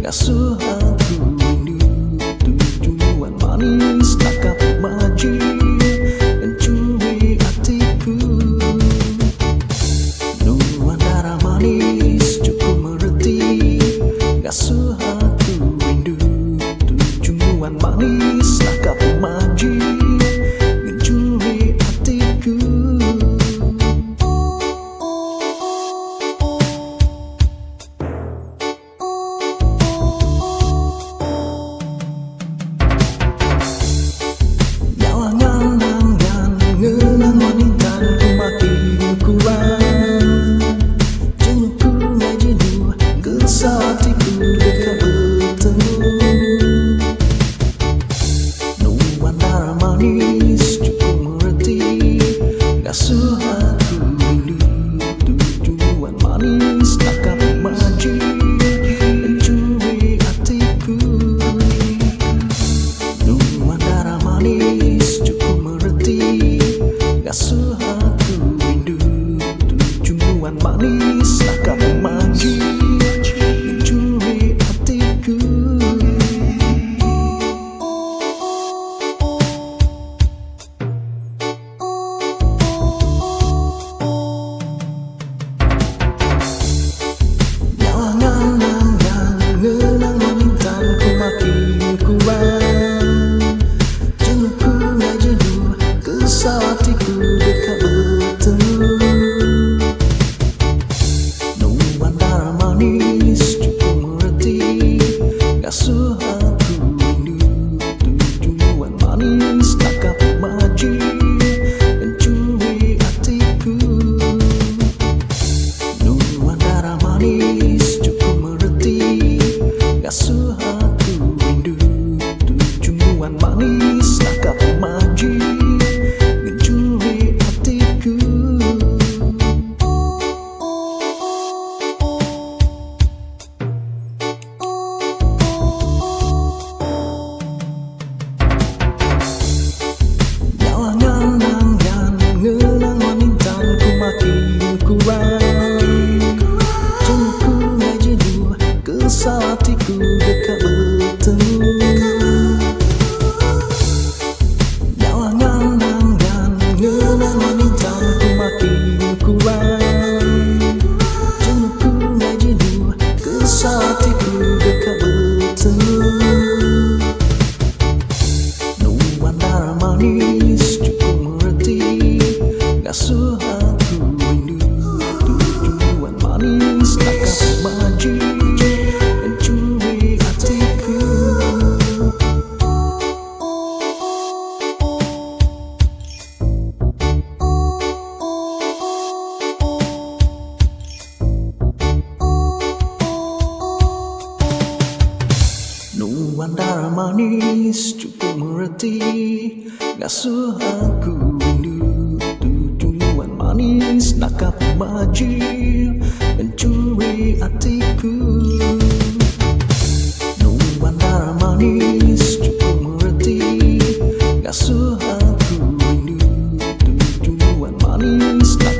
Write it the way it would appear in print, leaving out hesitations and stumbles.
Ngasuh aku rindu tujuan manis takkan maju mencuri hatiku. Nuan darah manis cukup mereti. Ngasuh aku rindu tujuan manis takkan maju mencuri hatiku. Ngasuh aku rindu tujuan manis takkan maju mencuri hatiku. Nuan darah manis cukup mereti. Ngasuh aku rindu tujuan manis takkan maju mencuri hatiku. Hatiku dekat bertemu. Nuan darah manis cukup mereti. Ngasuh aku rindu tujuan manis takkan maju mencuri hatiku. Nuan darah manis cukup mereti. Ngasuh aku rindu tujuan manis takkan maju mencuri hatiku. Jangan mengenang wanitaku makin kurang. Jengku ngai jenuh kesal hatiku dekat bertemu. Mengenang wanitaku makin kurang. Jengku ngai jenuh kesal hatiku dekat bertemu. Nuan darah manis cukup mereti. Ngasuh aku rindu tujuan manis takkan maju mencuri hatiku. Nuan darah manis cukup mereti. Ngasuh aku rindu tujuan manis takkan maju mencuri hatiku. Nuan darah manis cukup mereti. Ngasuh aku rindu tujuan manis takkan